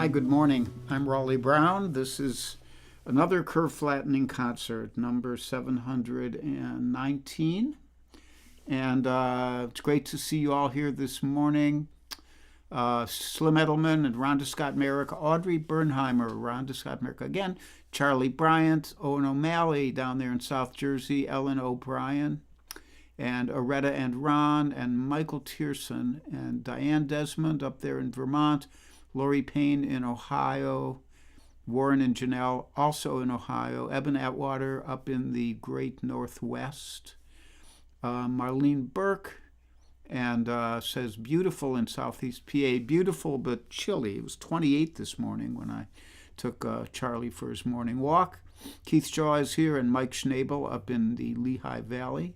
Hi, good morning. I'm Raleigh Brown. This is another curve flattening concert, number 719. And it's great to see you all here this morning. Slim Edelman and Rhonda Scott Merrick, Audrey Bernheimer, Rhonda Scott Merrick again, Charlie Bryant, Owen O'Malley down there in South Jersey, Ellen O'Brien, and Aretta and Ron, and Michael Tierson, and Diane Desmond up there in Vermont, Lori Payne in Ohio, Warren and Janelle also in Ohio, Eben Atwater up in the great Northwest, Marlene Burke, and says beautiful in Southeast PA, beautiful but chilly. It was 28 this morning when I took Charlie for his morning walk. Keith Shaw is here, and Mike Schnabel up in the Lehigh Valley,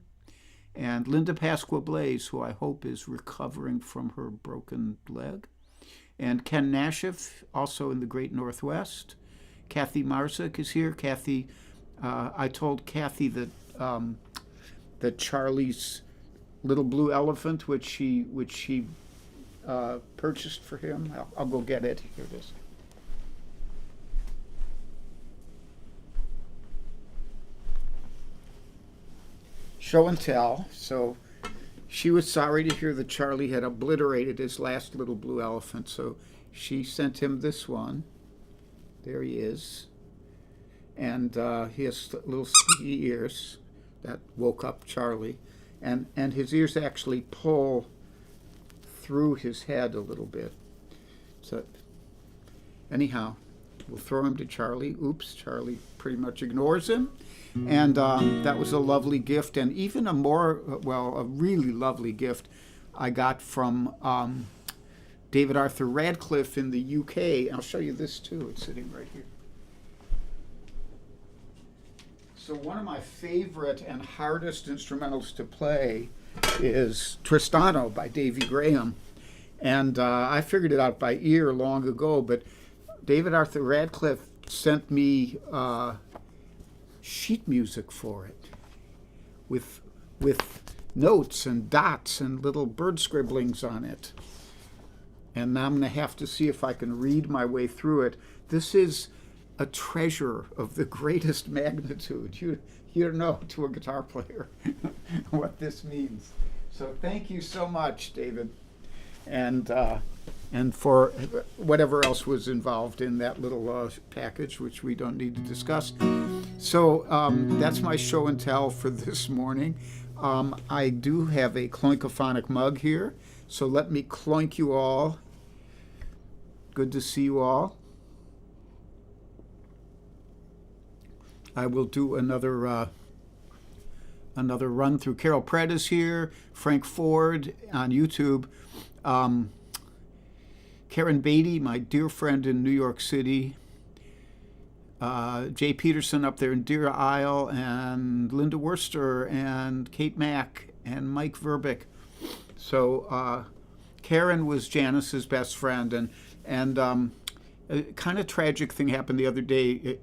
and Linda Pasqua Blaze, who I hope is recovering from her broken leg. And Ken Nashif, also in the great Northwest. Kathy Marzik is here. Kathy, I told Kathy that that Charlie's little blue elephant, which she purchased for him. I'll go get it. Here it is. Show and tell. So she was sorry to hear that Charlie had obliterated his last little blue elephant, so she sent him this one. There he is. And he has little sticky ears that woke up Charlie. And his ears actually pull through his head a little bit. So anyhow, we'll throw him to Charlie. Oops, Charlie pretty much ignores him. And that was a lovely gift, and even a really lovely gift I got from David Arthur Radcliffe in the UK. I'll show you this too. It's sitting right here. So one of my favorite and hardest instrumentals to play is Tristano by Davy Graham. And I figured it out by ear long ago, but David Arthur Radcliffe sent me sheet music for it with notes and dots and little bird scribblings on it. And now I'm going to have to see if I can read my way through it. This is a treasure of the greatest magnitude. You don't know, to a guitar player, what this means. So thank you so much, David. And for whatever else was involved in that little package, which we don't need to discuss. So that's my show and tell for this morning. I do have a cloinkophonic mug here, so let me cloink you all. Good to see you all. I will do another run through. Carol Pratt is here, Frank Ford on YouTube. Karen Beatty, my dear friend in New York City, Jay Peterson up there in Deer Isle, and Linda Worcester, and Kate Mack, and Mike Verbeck. So Karen was Janice's best friend, and a kind of tragic thing happened the other day.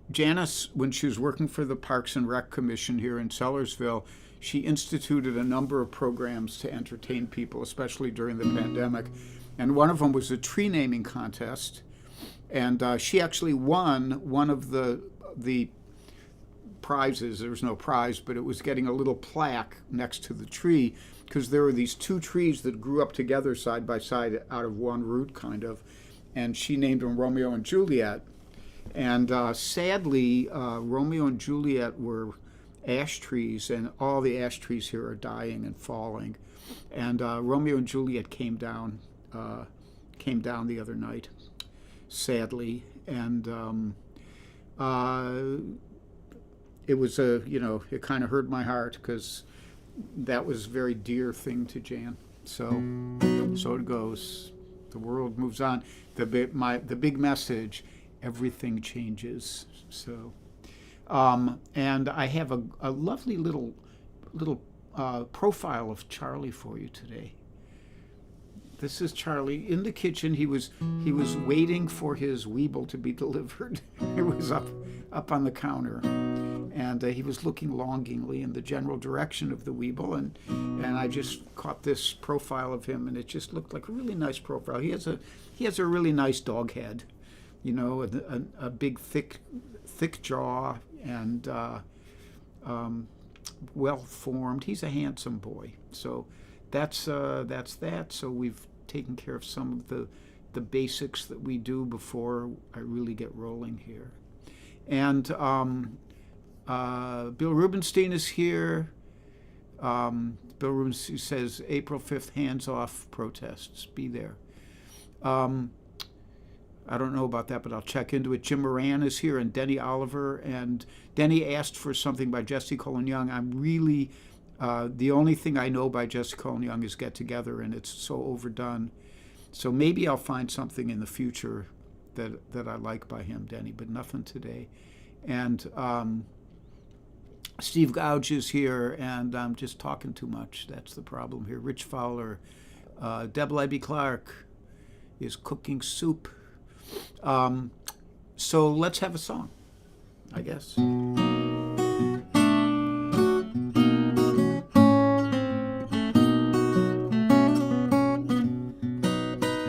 Janice, when she was working for the Parks and Rec Commission here in Sellersville, she instituted a number of programs to entertain people, especially during the pandemic. And one of them was a tree naming contest. And she actually won one of the prizes. There was no prize, but it was getting a little plaque next to the tree, because there were these two trees that grew up together side by side out of one root, kind of. And she named them Romeo and Juliet. And sadly, Romeo and Juliet were ash trees, and all the ash trees here are dying and falling. And Romeo and Juliet came down the other night, sadly, and it was it kind of hurt my heart, because that was a very dear thing to Jan. So it goes. The world moves on. The big message: everything changes. So, and I have a lovely little profile of Charlie for you today. This is Charlie in the kitchen. He was waiting for his Weeble to be delivered. It was up on the counter, and he was looking longingly in the general direction of the Weeble, and I just caught this profile of him, and it just looked like a really nice profile. He has a really nice dog head, a big thick jaw, and well formed. He's a handsome boy. So that's that. So we've taken care of some of the basics that we do before I really get rolling here. And Bill Rubenstein is here. Bill Rubenstein says April 5th, hands off protests. Be there. I don't know about that, but I'll check into it. Jim Moran is here, and Denny Oliver. And Denny asked for something by Jesse Colin Young. I'm really, the only thing I know by Jesse Colin Young is Get Together, and it's so overdone. So maybe I'll find something in the future that I like by him, Denny, but nothing today. And Steve Gouge is here, and I'm just talking too much. That's the problem here. Rich Fowler. Deb Libby Clark is cooking soup. So let's have a song, I guess. I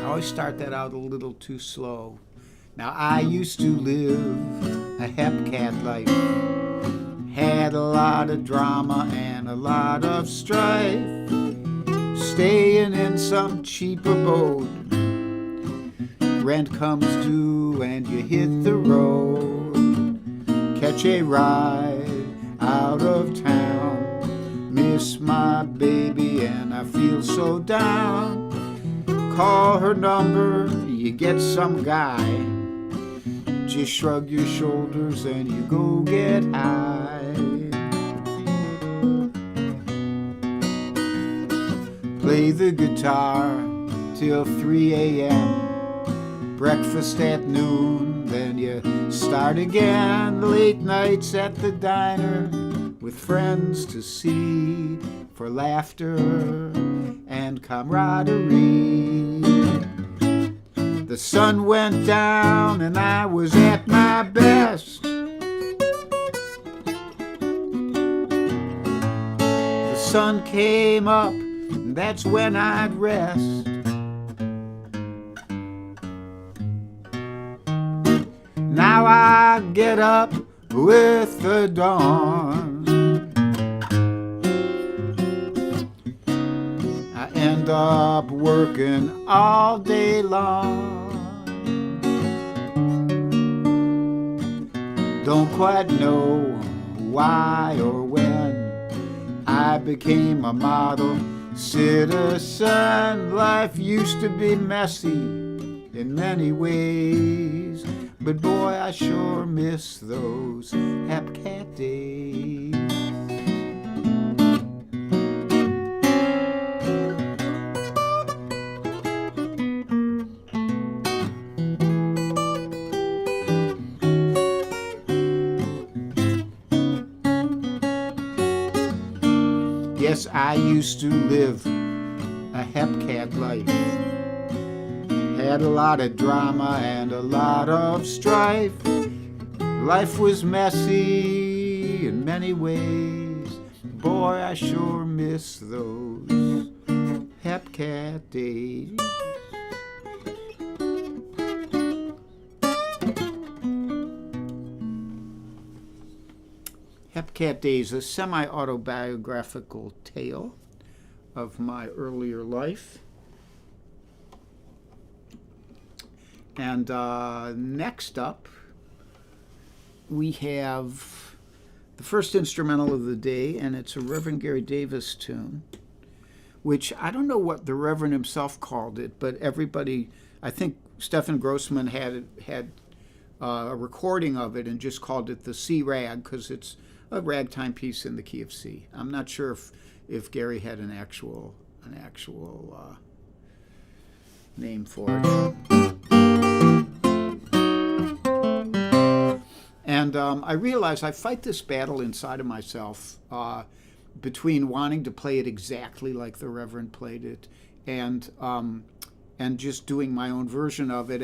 always start that out a little too slow. Now, I used to live a hepcat life, had a lot of drama and a lot of strife, staying in some cheap abode. Rent comes due and you hit the road, catch a ride out of town, miss my baby and I feel so down. Call her number, you get some guy, just shrug your shoulders and you go get high. Play the guitar till 3 a.m., breakfast at noon, then you start again. Late nights at the diner with friends to see, for laughter and camaraderie. The sun went down and I was at my best. The sun came up and that's when I'd rest. Now I get up with the dawn. I end up working all day long. Don't quite know why or when I became a model citizen. Life used to be messy in many ways, but boy, I sure miss those hepcat days. Yes, I used to live a hepcat life. Had a lot of drama and a lot of strife. Life was messy in many ways. Boy, I sure miss those hepcat days. Hepcat Days, a semi-autobiographical tale of my earlier life. And next up, we have the first instrumental of the day, and it's a Reverend Gary Davis tune, which I don't know what the Reverend himself called it, but everybody, I think Stephen Grossman had a recording of it and just called it the C Rag because it's a ragtime piece in the key of C. I'm not sure if Gary had an actual name for it. And I realize I fight this battle inside of myself between wanting to play it exactly like the Reverend played it and just doing my own version of it.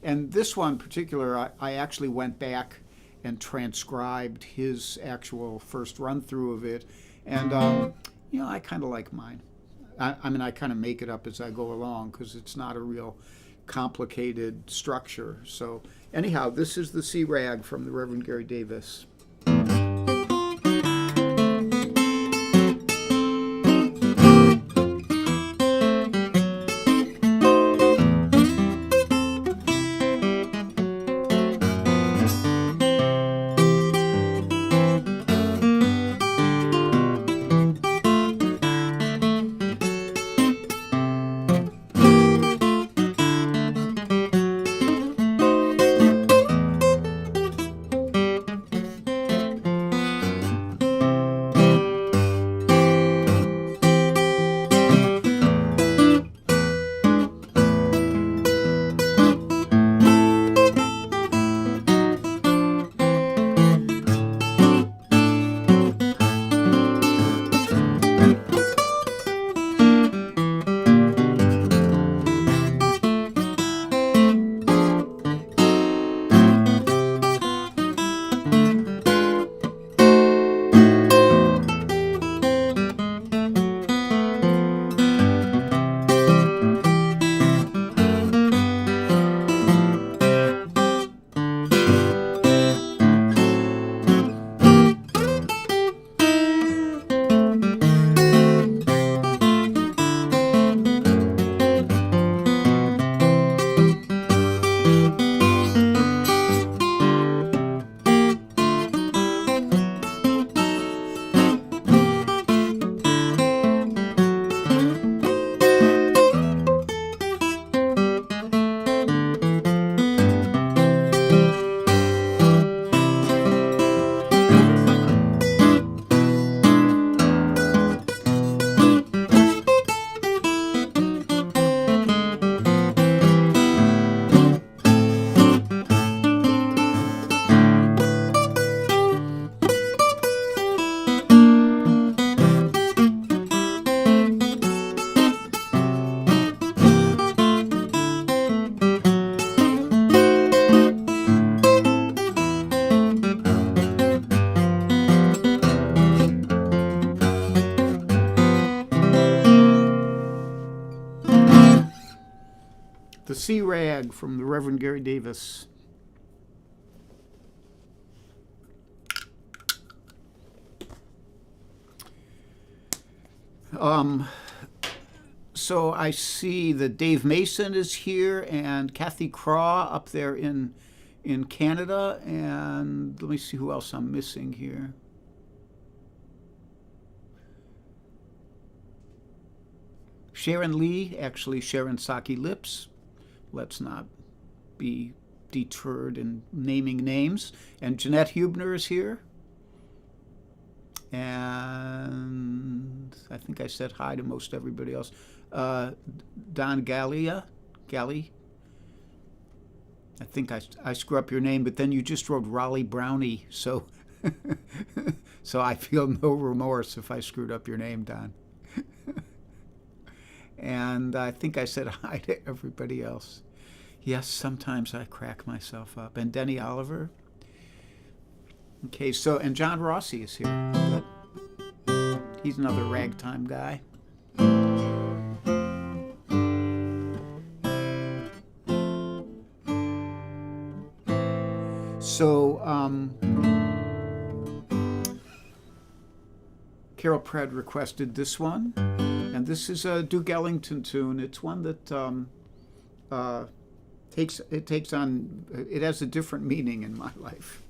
And this one in particular, I actually went back and transcribed his actual first run through of it. And, I kind of like mine. I mean, I kind of make it up as I go along because it's not a real complicated structure. So anyhow, this is the C Rag from the Reverend Gary Davis. The C Rag from the Reverend Gary Davis. So I see that Dave Mason is here and Kathy Craw up there in Canada, and let me see who else I'm missing here. Sharon Lee, actually Sharon Saki Lips. Let's not be deterred in naming names. And Jeanette Hubner is here. And I think I said hi to most everybody else. Don Galley. I think I screw up your name, but then you just wrote Raleigh Brownie, so so I feel no remorse if I screwed up your name, Don. And I think I said hi to everybody else. Yes, sometimes I crack myself up. And Denny Oliver. Okay, so, and John Rossi is here. He's another ragtime guy. So, Carol Pratt requested this one, and this is a Duke Ellington tune. It's one that it has a different meaning in my life.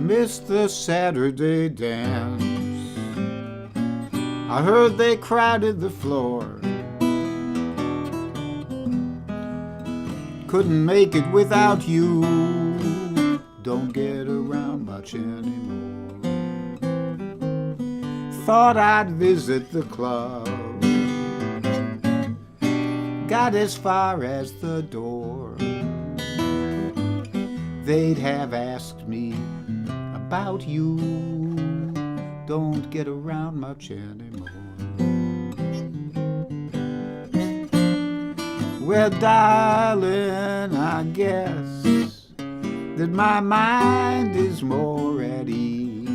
Missed the Saturday dance. I heard they crowded the floor. Couldn't make it without you. Don't get around much anymore. Thought I'd visit the club. Got as far as the door. They'd have asked me about you. Don't get around much anymore. Well, darling, I guess that my mind is more at ease.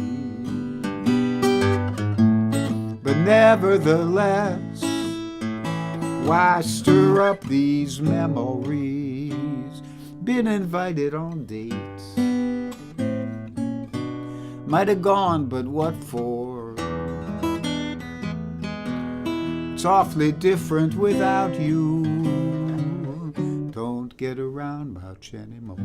But nevertheless, why stir up these memories? Been invited on dates. Might have gone, but what for? It's awfully different without you. Don't get around much anymore.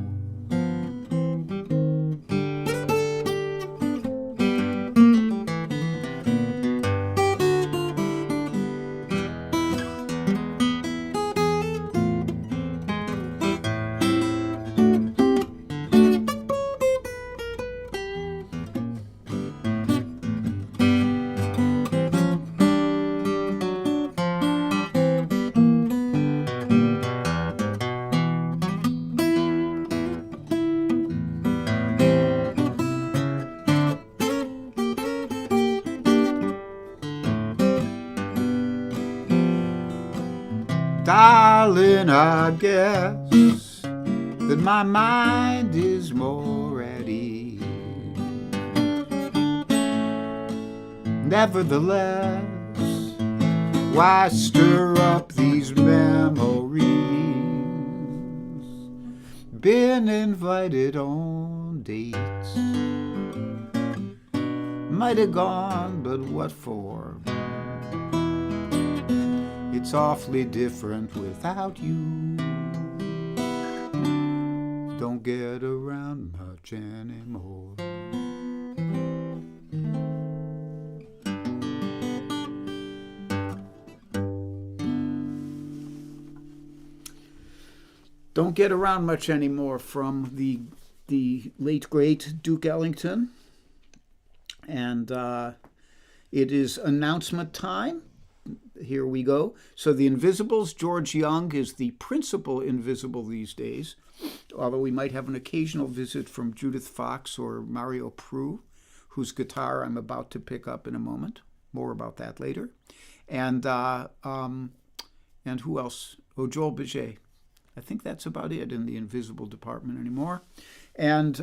Darling, I guess that my mind is more at ease. Nevertheless, why stir up these memories? Been invited on dates. Might have gone, but what for? It's awfully different without you. Don't get around much anymore. Don't get around much anymore from the late great Duke Ellington, and it is announcement time. Here we go. So the Invisibles, George Young is the principal Invisible these days, although we might have an occasional visit from Judith Fox or Mario Prue, whose guitar I'm about to pick up in a moment. More about that later. And who else? Oh, Joel Baget. I think that's about it in the Invisible department anymore. And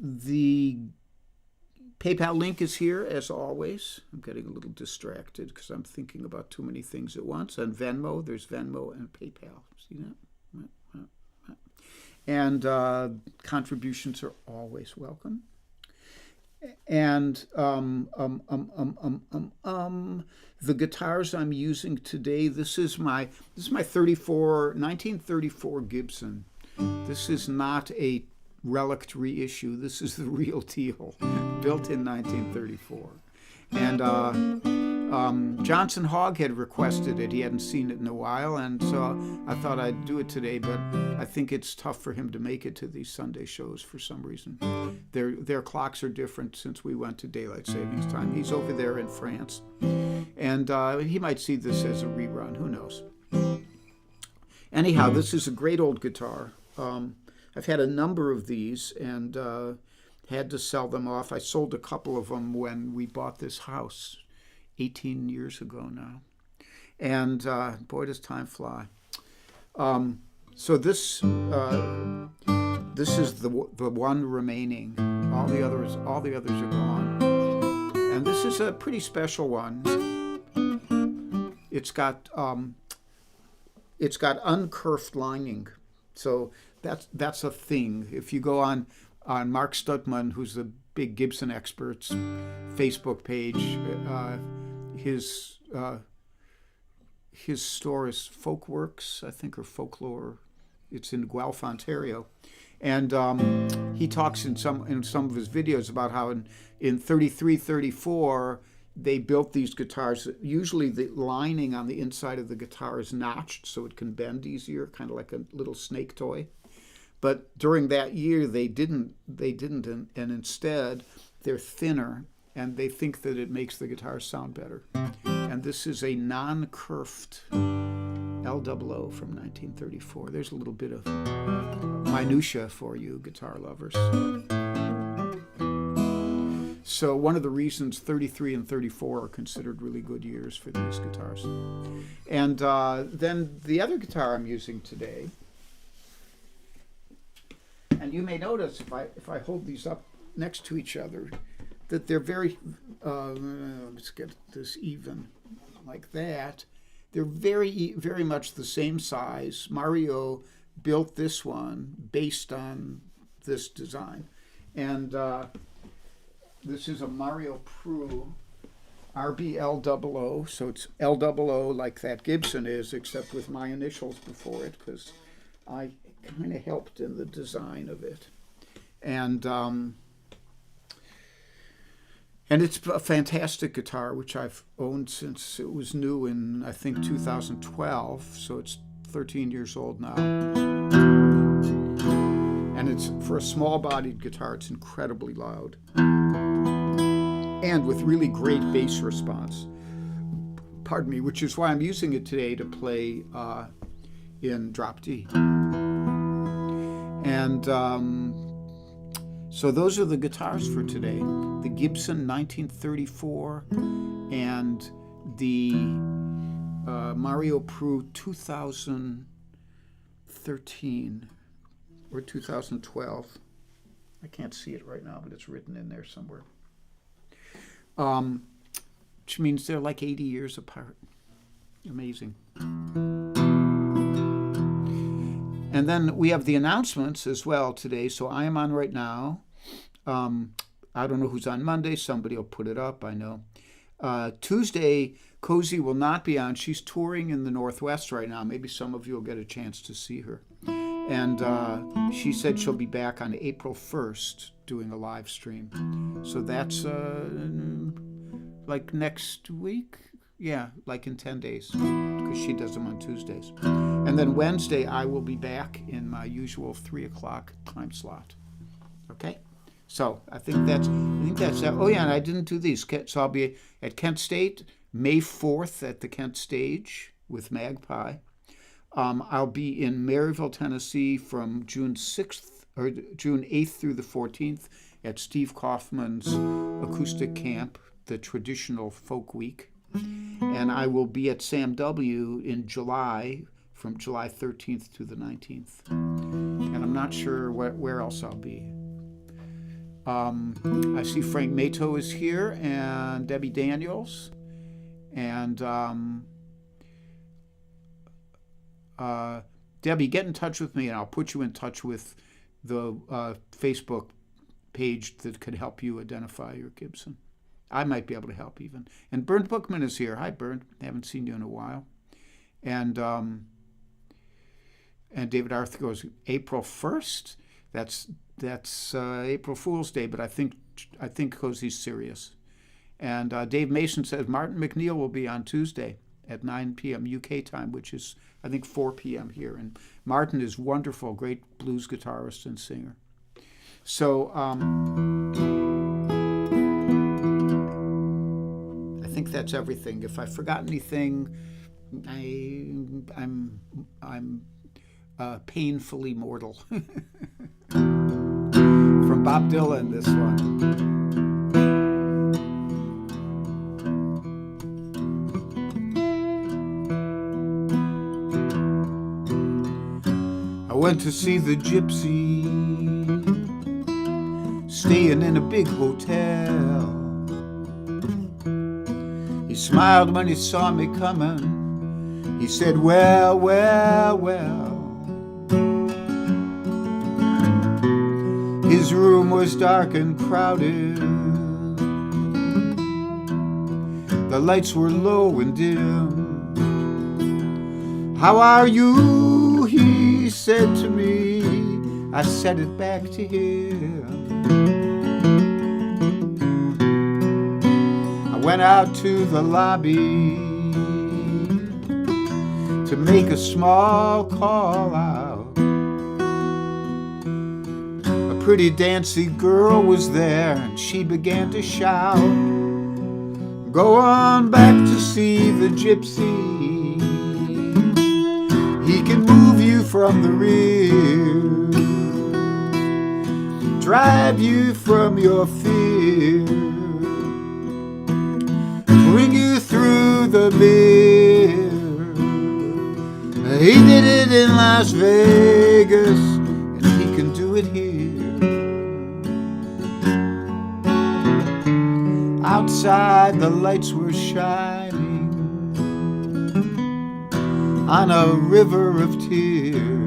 the PayPal link is here, as always. I'm getting a little distracted because I'm thinking about too many things at once. And Venmo, there's Venmo and PayPal. See that? And contributions are always welcome. And the guitars I'm using today, this is my 1934 Gibson. This is not a relic reissue. This is the real deal, built in 1934. And Johnson Hogg had requested it. He hadn't seen it in a while, and so I thought I'd do it today, but I think it's tough for him to make it to these Sunday shows for some reason. Their clocks are different since we went to daylight savings time. He's over there in France, and he might see this as a rerun. Who knows? Anyhow, this is a great old guitar. I've had a number of these and had to sell them off. I sold a couple of them when we bought this house 18 years ago now. And boy, does time fly. So this is the one remaining. All the others are gone. And this is a pretty special one. It's got uncurved lining. So that's a thing. If you go on Mark Stuckman, who's the big Gibson expert's Facebook page, his store is Folkworks, I think, or Folklore. It's in Guelph, Ontario, and he talks in some of his videos about how in 33, 34 they built these guitars. Usually the lining on the inside of the guitar is notched so it can bend easier, kind of like a little snake toy. But during that year they didn't, and instead they're thinner, and they think that it makes the guitar sound better. And this is a non-curved LOO from 1934. There's a little bit of minutia for you guitar lovers. So one of the reasons 33 and 34 are considered really good years for these guitars. And then the other guitar I'm using today, and you may notice if I hold these up next to each other, that they're very, let's get this even, like that. They're very, very much the same size. Mario built this one based on this design. And this is a Mario Pru RBL00, so it's LOO like that Gibson is, except with my initials before it, because I kind of helped in the design of it. And it's a fantastic guitar, which I've owned since it was new in, I think, 2012. So it's 13 years old now. And it's, for a small-bodied guitar, it's incredibly loud. And with really great bass response. Pardon me, which is why I'm using it today to play in drop D. And so those are the guitars for today. The Gibson 1934 and the Mario Pru 2013 or 2012. I can't see it right now, but it's written in there somewhere. Which means they're like 80 years apart. Amazing. And then we have the announcements as well today. So I am on right now. I don't know who's on Monday. Somebody will put it up, I know. Tuesday, Cozy will not be on. She's touring in the Northwest right now. Maybe some of you will get a chance to see her. And she said she'll be back on April 1st doing a live stream. So that's like next week? Yeah, like in 10 days, because she does them on Tuesdays. And then Wednesday, I will be back in my usual 3 o'clock time slot. Okay? So I think that's that. Oh yeah, and I didn't do these. So I'll be at Kent State May 4th at the Kent Stage with Magpie. I'll be in Maryville, Tennessee from June 6th or June 8th through the 14th at Steve Kaufman's acoustic camp, the traditional folk week. And I will be at Sam W. in July from July 13th to the 19th. And I'm not sure where else I'll be. I see Frank Mato is here and Debbie Daniels. And Debbie, get in touch with me and I'll put you in touch with the Facebook page that could help you identify your Gibson. I might be able to help even. And Bernd Bookman is here. Hi, Bernd. Haven't seen you in a while. And David Arthur goes, April 1st? That's April Fool's Day, but I think Cozy's serious. And Dave Mason says Martin McNeil will be on Tuesday at 9 p.m. UK time, which is, I think, 4 p.m. here. And Martin is wonderful, great blues guitarist and singer. So I think that's everything. If I forgot anything, I'm painfully mortal. From Bob Dylan, this one. I went to see the gypsy, staying in a big hotel. He smiled when he saw me coming. He said, well, well, well. His room was dark and crowded. The lights were low and dim. How are you? He said to me. I said it back to him. I went out to the lobby to make a small call out. A pretty dancy girl was there, and she began to shout, go on back to see the gypsy. He can move you from the rear, drive you from your fear, bring you through the mirror. He did it in Las Vegas, and he can do it here. Outside the lights were shining on a river of tears.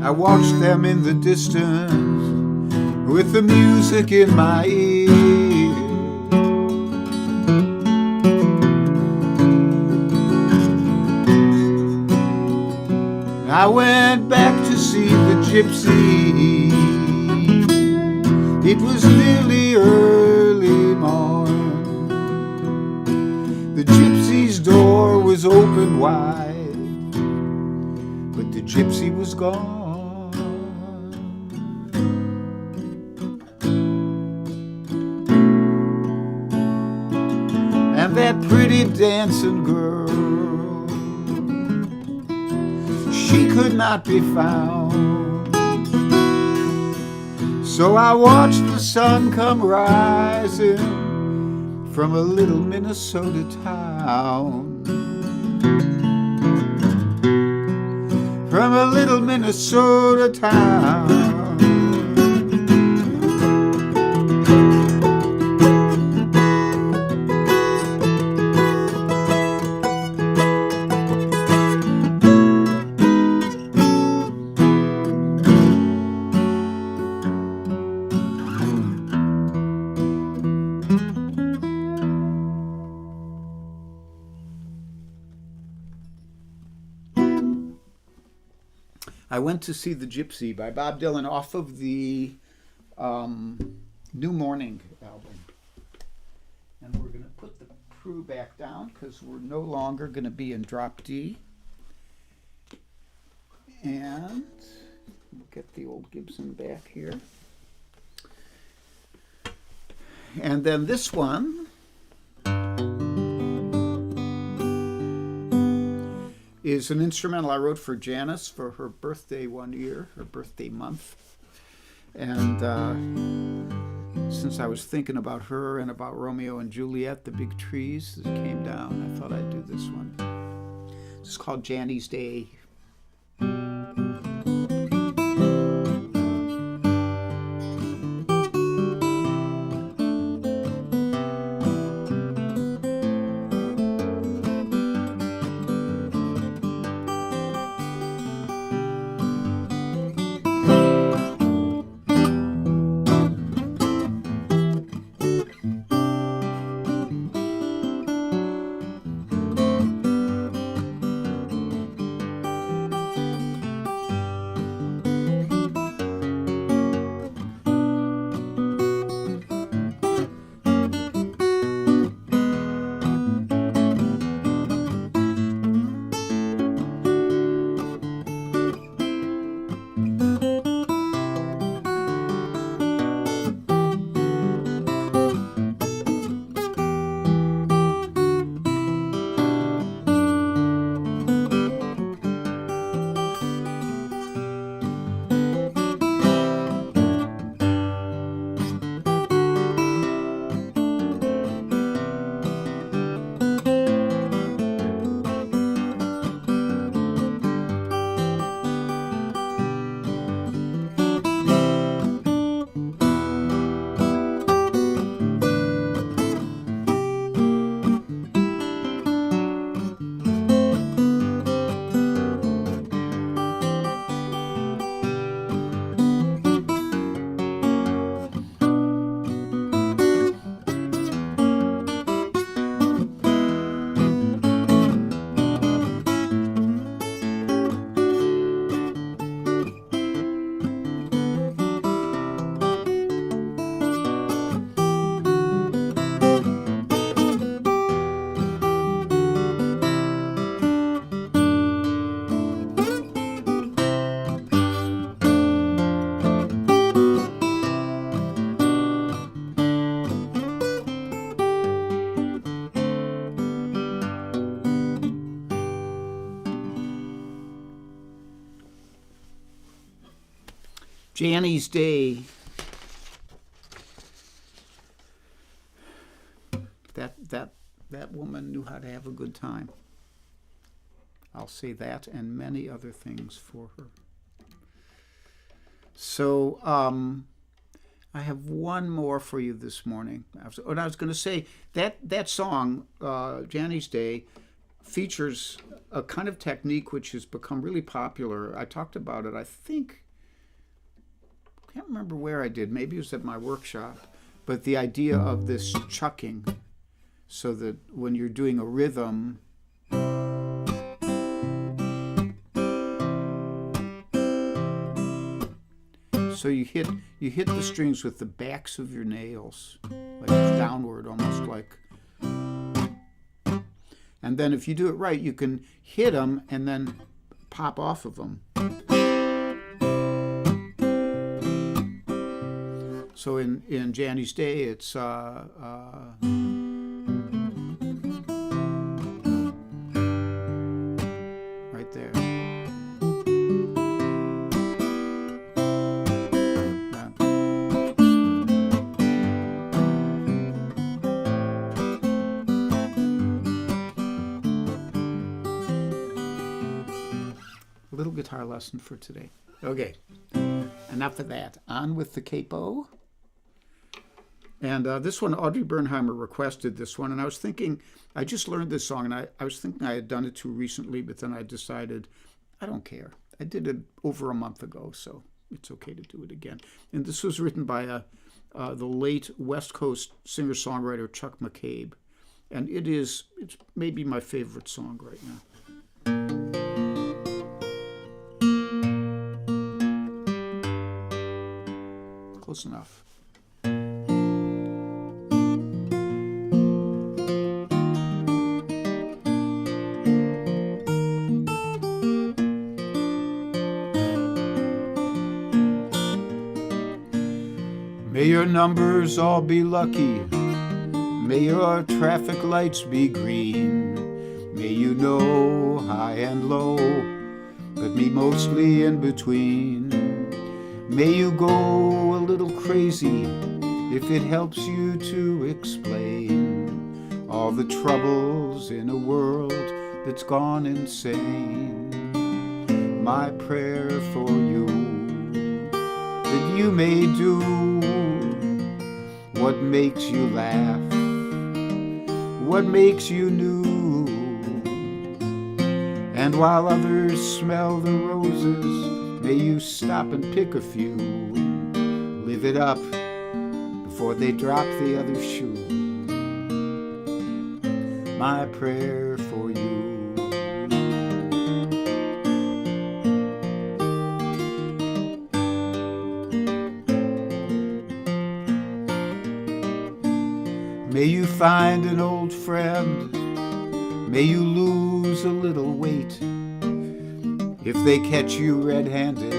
I watched them in the distance with the music in my ear. I went back to see the gypsy. It was nearly early morn. The gypsy's door was open wide, but the gypsy was gone. And that pretty dancing girl, she could not be found. So I watched the sun come rising from a little Minnesota town. From a little Minnesota town. I went to see the Gypsy by Bob Dylan off of the New Morning album. And we're going to put the Prue back down because we're no longer going to be in drop D. And we'll get the old Gibson back here. And then this one is an instrumental I wrote for Janice for her birthday one year, her birthday month. And since I was thinking about her and about Romeo and Juliet, the big trees that came down, I thought I'd do this one. It's called Janny's Day. Janny's Day. That woman knew how to have a good time. I'll say that and many other things for her. So I have one more for you this morning. I was going to say that song, Janny's Day, features a kind of technique which has become really popular. I talked about it, I can't remember where I did. Maybe it was at my workshop. But the idea of this chucking, so that when you're doing a rhythm, so you hit the strings with the backs of your nails, like downward, almost like. And then if you do it right, you can hit them and then pop off of them. So in Janny's Day, it's right there. A little guitar lesson for today. Okay, enough of that. On with the capo. And this one, Audrey Bernheimer requested this one, and I was thinking, I just learned this song, and I was thinking I had done it too recently, but then I decided, I don't care. I did it over a month ago, so it's okay to do it again. And this was written by the late West Coast singer-songwriter Chuck McCabe, and it's maybe my favorite song right now. Close enough. May your numbers all be lucky. May your traffic lights be green. May you know high and low, but me mostly in between. May you go a little crazy if it helps you to explain all the troubles in a world that's gone insane. My prayer for you, that you may do what makes you laugh, what makes you new. And while others smell the roses, may you stop and pick a few. Live it up before they drop the other shoe. My prayer for you. May you find an old friend. May you lose a little weight. If they catch you red-handed,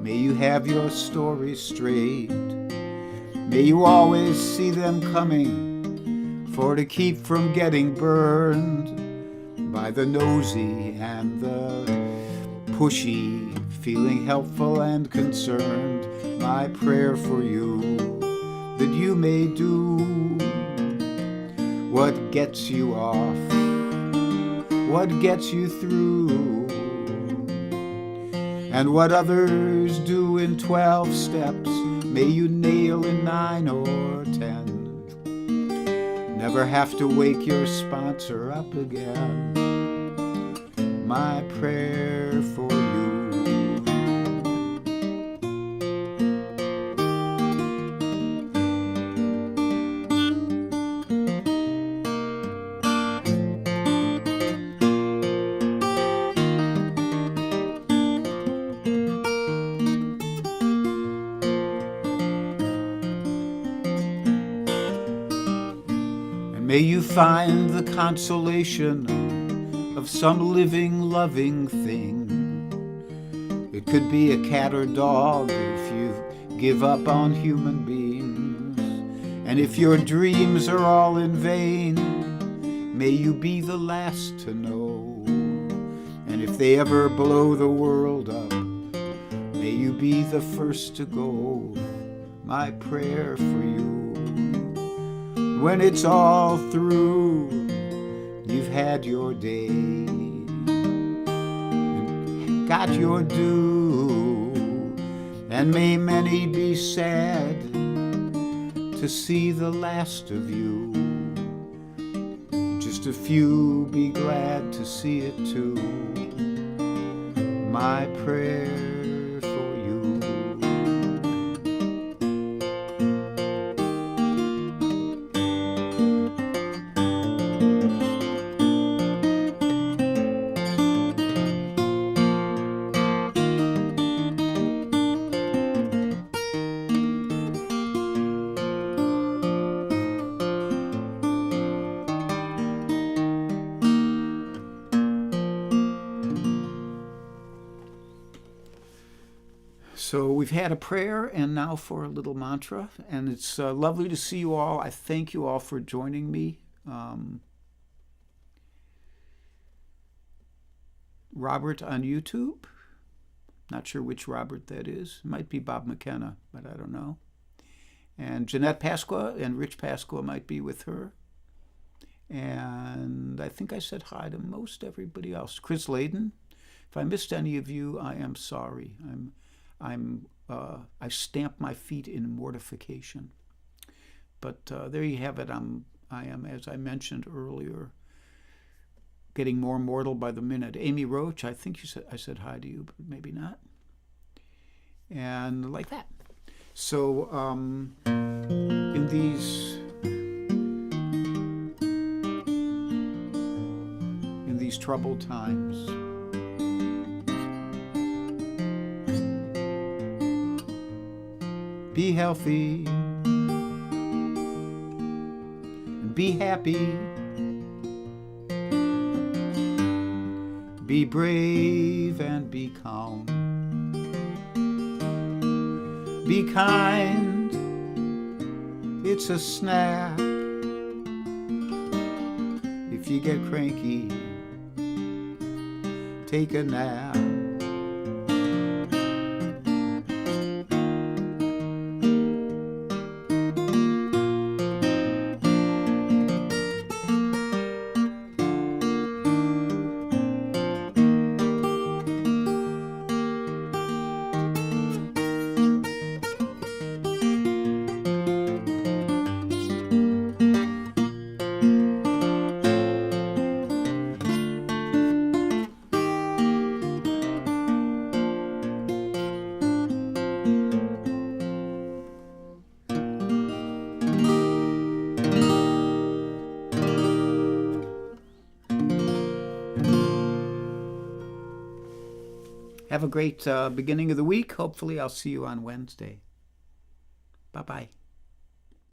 may you have your story straight. May you always see them coming, for to keep from getting burned by the nosy and the pushy, feeling helpful and concerned. My prayer for you, that you may do what gets you off, what gets you through, and what others do in 12 steps, may you nail in 9 or 10. Never have to wake your sponsor up again. My prayer for you. May you find the consolation of some living, loving thing. It could be a cat or dog if you give up on human beings. And if your dreams are all in vain, may you be the last to know. And if they ever blow the world up, May you be the first to go, my prayer for you. When it's all through, you've had your day and got your due, and may many be sad to see the last of you. Just a few be glad to see it too. My prayer for you. So we've had a prayer, and now for a little mantra, and it's lovely to see you all. I thank you all for joining me. Robert on YouTube. Not sure which Robert that is. It might be Bob McKenna, but I don't know. And Jeanette Pasqua and Rich Pasqua might be with her. And I think I said hi to most everybody else. Chris Layden. If I missed any of you, I am sorry. I stamp my feet in mortification. But there you have it. I am, as I mentioned earlier, getting more mortal by the minute. Amy Roach, I think I said hi to you, but maybe not. And like that. So in these troubled times, be healthy and be happy. Be brave and be calm. Be kind, it's a snap. If you get cranky, take a nap. Have a great beginning of the week. Hopefully I'll see you on Wednesday. Bye-bye.